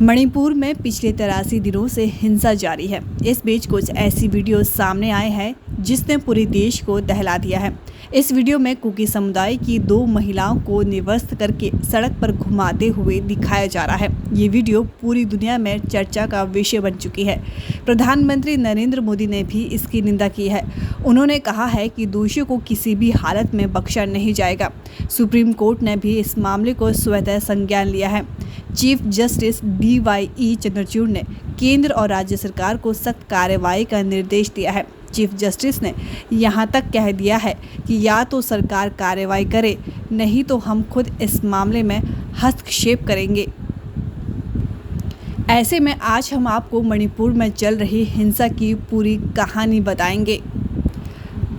मणिपुर में पिछले 83 दिनों से हिंसा जारी है। इस बीच कुछ ऐसी वीडियो सामने आए हैं जिसने पूरे देश को दहला दिया है। इस वीडियो में कुकी समुदाय की 2 महिलाओं को निवस्त करके सड़क पर घुमाते हुए दिखाया जा रहा है। ये वीडियो पूरी दुनिया में चर्चा का विषय बन चुकी है। प्रधानमंत्री नरेंद्र मोदी ने भी इसकी निंदा की है। उन्होंने कहा है कि दोषियों को किसी भी हालत में बख्शा नहीं जाएगा। सुप्रीम कोर्ट ने भी इस मामले को स्वतः संज्ञान लिया है। चीफ जस्टिस DY चंद्रचूड़ ने केंद्र और राज्य सरकार को सख्त कार्रवाई का निर्देश दिया है। चीफ जस्टिस ने यहां तक कह दिया है कि या तो सरकार कार्रवाई करे, नहीं तो हम खुद इस मामले में हस्तक्षेप करेंगे। ऐसे में आज हम आपको मणिपुर में चल रही हिंसा की पूरी कहानी बताएंगे।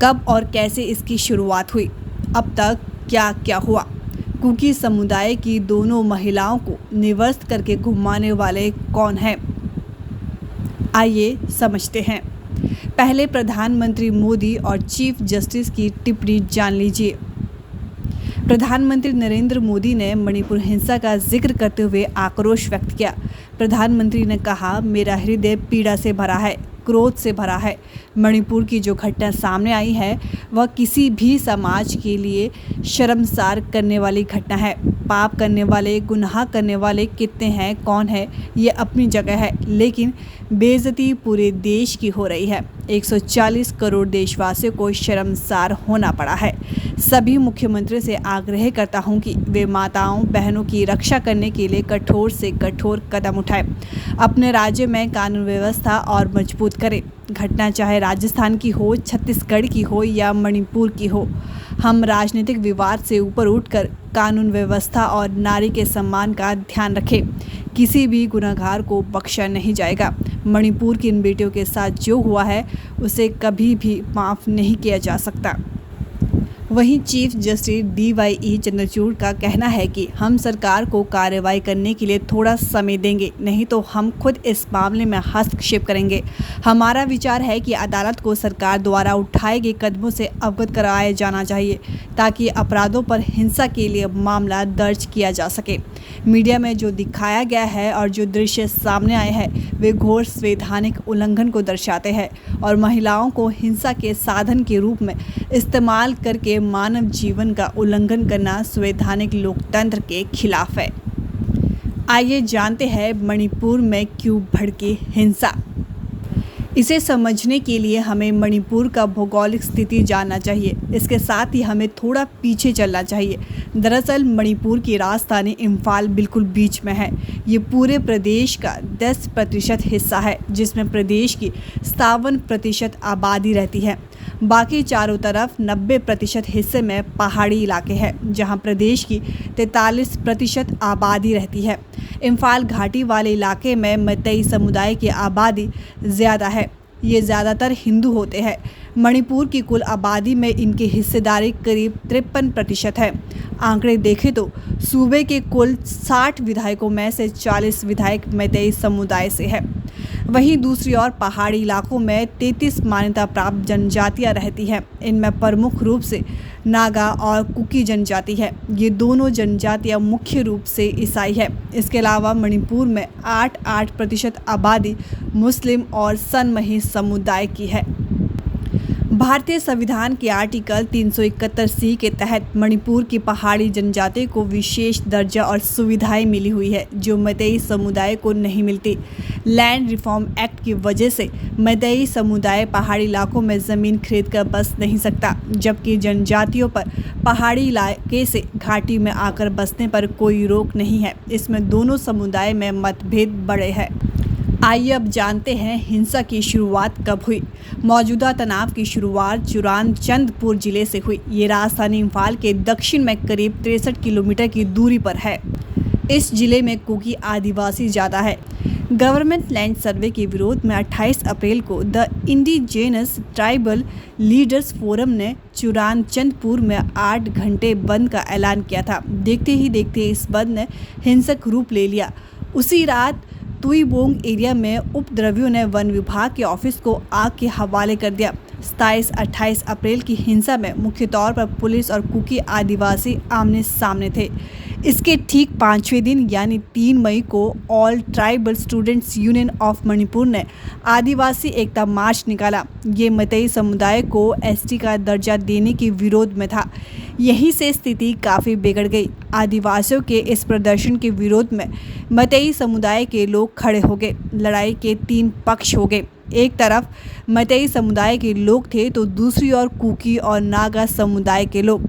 कब और कैसे इसकी शुरुआत हुई, अब तक क्या क्या हुआ, कुकी समुदाय की दोनों महिलाओं को निवस्त करके घुमाने वाले कौन हैं, आइए समझते हैं। पहले प्रधानमंत्री मोदी और चीफ जस्टिस की टिप्पणी जान लीजिए। प्रधानमंत्री नरेंद्र मोदी ने मणिपुर हिंसा का जिक्र करते हुए आक्रोश व्यक्त किया। प्रधानमंत्री ने कहा, मेरा हृदय पीड़ा से भरा है, क्रोध से भरा है। मणिपुर की जो घटना सामने आई है वह किसी भी समाज के लिए शर्मसार करने वाली घटना है। पाप करने वाले, गुनाह करने वाले कितने हैं, कौन है, ये अपनी जगह है, लेकिन बेइज्जती पूरे देश की हो रही है। 140 करोड़ देशवासियों को शर्मसार होना पड़ा है। सभी मुख्यमंत्री से आग्रह करता हूं कि वे माताओं बहनों की रक्षा करने के लिए कठोर से कठोर कदम उठाएं। अपने राज्य में कानून व्यवस्था और मजबूत करें। घटना चाहे राजस्थान की हो, छत्तीसगढ़ की हो या मणिपुर की हो, हम राजनीतिक विवाद से ऊपर उठकर कानून व्यवस्था और नारी के सम्मान का ध्यान रखें। किसी भी गुनहगार को बख्शा नहीं जाएगा। मणिपुर की इन बेटियों के साथ जो हुआ है उसे कभी भी माफ़ नहीं किया जा सकता। वहीं चीफ जस्टिस DY चंद्रचूड़ का कहना है कि हम सरकार को कार्रवाई करने के लिए थोड़ा समय देंगे, नहीं तो हम खुद इस मामले में हस्तक्षेप करेंगे। हमारा विचार है कि अदालत को सरकार द्वारा उठाए गए कदमों से अवगत कराया जाना चाहिए ताकि अपराधों पर हिंसा के लिए मामला दर्ज किया जा सके। मीडिया में जो दिखाया गया है और जो दृश्य सामने आए हैं वे घोर संवैधानिक उल्लंघन को दर्शाते हैं और महिलाओं को हिंसा के साधन के रूप में इस्तेमाल करके मानव जीवन का उल्लंघन करना संवैधानिक लोकतंत्र के खिलाफ है। आइए जानते हैं मणिपुर में क्यों भड़की हिंसा। इसे समझने के लिए हमें मणिपुर का भौगोलिक स्थिति जानना चाहिए। इसके साथ ही हमें थोड़ा पीछे चलना चाहिए। दरअसल मणिपुर की राजधानी इम्फाल बिल्कुल बीच में है। ये पूरे प्रदेश का 10% हिस्सा है, जिसमें प्रदेश की 57% आबादी रहती है। बाकी चारों तरफ 90% हिस्से में पहाड़ी इलाके हैं, जहां प्रदेश की 43% आबादी रहती है। इम्फाल घाटी वाले इलाके में मैतेई समुदाय की आबादी ज़्यादा है। ये ज़्यादातर हिंदू होते हैं। मणिपुर की कुल आबादी में इनकी हिस्सेदारी करीब 53% है। आंकड़े देखें तो सूबे के कुल 60 विधायकों में से 40 विधायक मैतेई समुदाय से है। वहीं दूसरी ओर पहाड़ी इलाकों में 33 मान्यता प्राप्त जनजातियां रहती हैं। इनमें प्रमुख रूप से नागा और कुकी जनजाति है। ये दोनों जनजातियां मुख्य रूप से ईसाई है। इसके अलावा मणिपुर में 8% आबादी मुस्लिम और सनमही समुदाय की है। भारतीय संविधान के आर्टिकल 371C के तहत मणिपुर की पहाड़ी जनजाति को विशेष दर्जा और सुविधाएं मिली हुई है, जो मैतेई समुदाय को नहीं मिलती। लैंड रिफॉर्म एक्ट की वजह से मैतेई समुदाय पहाड़ी इलाकों में ज़मीन खरीद कर बस नहीं सकता, जबकि जनजातियों पर पहाड़ी इलाके से घाटी में आकर बसने पर कोई रोक नहीं है। इसमें दोनों समुदाय में मतभेद बड़े हैं। आइए अब जानते हैं हिंसा की शुरुआत कब हुई। मौजूदा तनाव की शुरुआत चुराचंदपुर जिले से हुई। ये राजधानी इम्फाल के दक्षिण में करीब 63 किलोमीटर की दूरी पर है। इस जिले में कुकी आदिवासी ज़्यादा है। गवर्नमेंट लैंड सर्वे के विरोध में 28 अप्रैल को the indigenous tribal leaders forum ने चुराचंदपुर में 8 घंटे बंद का ऐलान किया था। देखते ही देखते इस बंद ने हिंसक रूप ले लिया। उसी रात तुईबोंग एरिया में उपद्रवियों ने वन विभाग के ऑफिस को आग के हवाले कर दिया। 27-28 अप्रैल की हिंसा में मुख्य तौर पर पुलिस और कुकी आदिवासी आमने सामने थे। इसके ठीक 5वें दिन यानी 3 मई को all tribal students union of Manipur ने आदिवासी एकता मार्च निकाला। ये मतई समुदाय को एसटी का दर्जा देने के विरोध में था। यहीं से स्थिति काफ़ी बिगड़ गई। आदिवासियों के इस प्रदर्शन के विरोध में मतई समुदाय के लोग खड़े हो गए। लड़ाई के 3 पक्ष हो गए। एक तरफ मतई समुदाय के लोग थे तो दूसरी ओर कुकी और नागा समुदाय के लोग।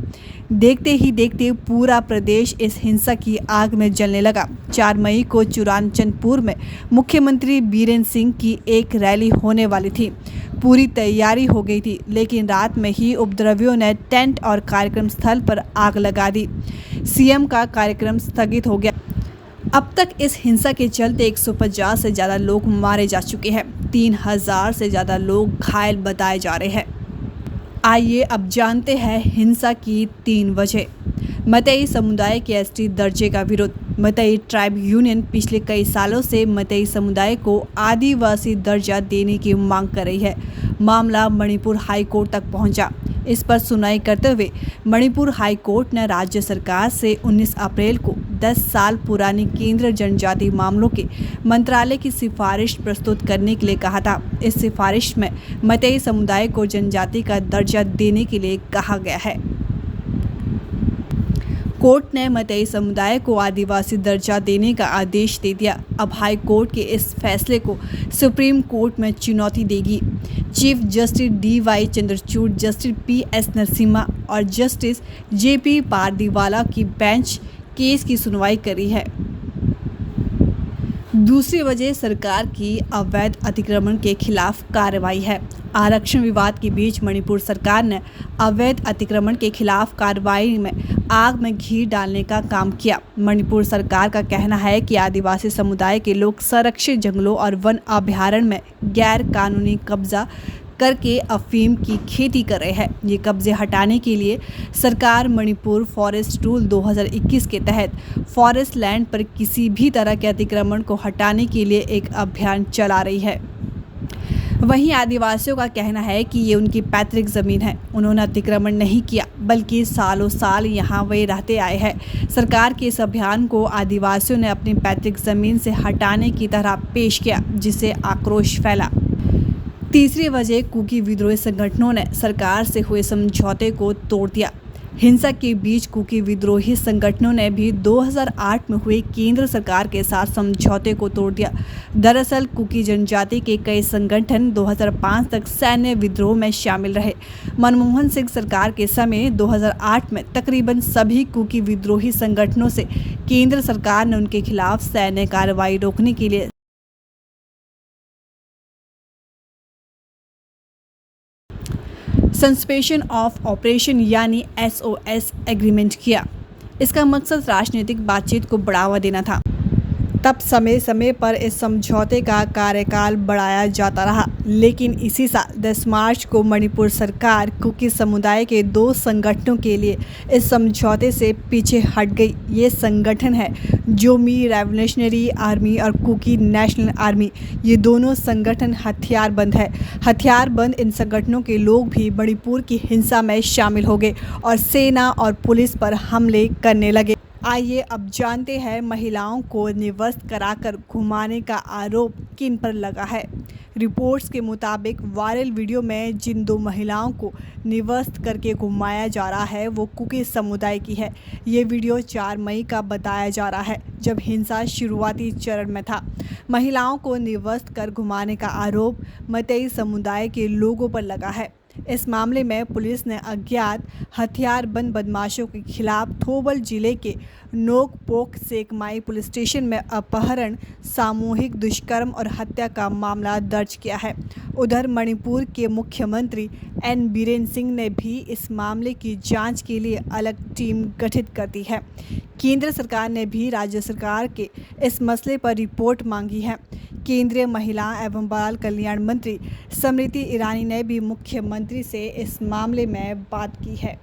देखते ही देखते पूरा प्रदेश इस हिंसा की आग में जलने लगा। 4 मई को चुराचंदपुर में मुख्यमंत्री बीरेन सिंह की एक रैली होने वाली थी। पूरी तैयारी हो गई थी, लेकिन रात में ही उपद्रवियों ने टेंट और कार्यक्रम स्थल पर आग लगा दी। सीएम का कार्यक्रम स्थगित हो गया। अब तक इस हिंसा के चलते 150 से ज़्यादा लोग मारे जा चुके हैं। 3000 से ज़्यादा लोग घायल बताए जा रहे हैं। आइए अब जानते हैं हिंसा की 3 वजह। मतई समुदाय के एसटी दर्जे का विरोध। मतई ट्राइब यूनियन पिछले कई सालों से मतई समुदाय को आदिवासी दर्जा देने की मांग कर रही है। मामला मणिपुर हाई कोर्ट तक पहुंचा। इस पर सुनवाई करते हुए मणिपुर हाई कोर्ट ने राज्य सरकार से 19 अप्रैल को 10 साल पुरानी केंद्र जनजाति मामलों के मंत्रालय की सिफारिश प्रस्तुत करने के लिए कहा था। इस सिफारिश में मतई समुदाय को जनजाति का दर्जा देने के लिए कहा गया है। कोर्ट ने मतई समुदाय को आदिवासी दर्जा देने का आदेश दे दिया। अब हाई कोर्ट के इस फैसले को सुप्रीम कोर्ट में चुनौती देगी। Chief justice DY Chandrachud, justice PS Narasimha और जस्टिस JP पारदीवाला की बेंच केस की सुनवाई करी है। दूसरी वजह सरकार की अवैध अतिक्रमण के खिलाफ कार्रवाई है। आरक्षण विवाद के बीच मणिपुर सरकार ने अवैध अतिक्रमण के खिलाफ कार्रवाई में आग में घी डालने का काम किया। मणिपुर सरकार का कहना है कि आदिवासी समुदाय के लोग संरक्षित जंगलों और वन अभयारण्य में गैर कानूनी कब्जा करके अफीम की खेती कर रहे हैं। ये कब्जे हटाने के लिए सरकार मणिपुर फॉरेस्ट रूल 2021 के तहत फॉरेस्ट लैंड पर किसी भी तरह के अतिक्रमण को हटाने के लिए एक अभियान चला रही है। वहीं आदिवासियों का कहना है कि ये उनकी पैतृक ज़मीन है। उन्होंने अतिक्रमण नहीं किया, बल्कि सालों साल यहाँ वे रहते आए हैं। सरकार के इस अभियान को आदिवासियों ने अपनी पैतृक ज़मीन से हटाने की तरह पेश किया, जिससे आक्रोश फैला। तीसरी वजह कुकी विद्रोही संगठनों ने सरकार से हुए समझौते को तोड़ दिया। हिंसा के बीच कुकी विद्रोही संगठनों ने भी 2008 में हुए केंद्र सरकार के साथ समझौते को तोड़ दिया। दरअसल कुकी जनजाति के कई संगठन 2005 तक सैन्य विद्रोह में शामिल रहे। मनमोहन सिंह सरकार के समय 2008 में तकरीबन सभी कुकी विद्रोही संगठनों से केंद्र सरकार ने उनके खिलाफ सैन्य कार्रवाई रोकने के लिए सस्पेंशन ऑफ ऑपरेशन यानी SOS एग्रीमेंट किया। इसका मकसद राजनीतिक बातचीत को बढ़ावा देना था। तब समय समय पर इस समझौते का कार्यकाल बढ़ाया जाता रहा, लेकिन इसी साल 10 मार्च को मणिपुर सरकार कुकी समुदाय के 2 संगठनों के लिए इस समझौते से पीछे हट गई। ये संगठन है जोमी रेवोल्यूशनरी आर्मी और कुकी नेशनल आर्मी। ये दोनों संगठन हथियारबंद है। हथियारबंद इन संगठनों के लोग भी मणिपुर की हिंसा में शामिल हो गए और सेना और पुलिस पर हमले करने लगे। आइए अब जानते हैं महिलाओं को निवस्त्र कराकर घुमाने का आरोप किन पर लगा है। रिपोर्ट्स के मुताबिक वायरल वीडियो में जिन 2 महिलाओं को निवस्त्र करके घुमाया जा रहा है वो कुकी समुदाय की है। ये वीडियो 4 मई का बताया जा रहा है, जब हिंसा शुरुआती चरण में था। महिलाओं को निवस्त्र कर घुमाने का आरोप मतई समुदाय के लोगों पर लगा है। इस मामले में पुलिस ने अज्ञात हथियारबंद बदमाशों के खिलाफ थोबल जिले के नोकपोक सेकमाई पुलिस स्टेशन में अपहरण, सामूहिक दुष्कर्म और हत्या का मामला दर्ज किया है। उधर मणिपुर के मुख्यमंत्री N बीरेन सिंह ने भी इस मामले की जांच के लिए अलग टीम गठित कर दी है। केंद्र सरकार ने भी राज्य सरकार के इस मसले पर रिपोर्ट मांगी है। केंद्रीय महिला एवं बाल कल्याण मंत्री स्मृति ईरानी ने भी मुख्यमंत्री से इस मामले में बात की है।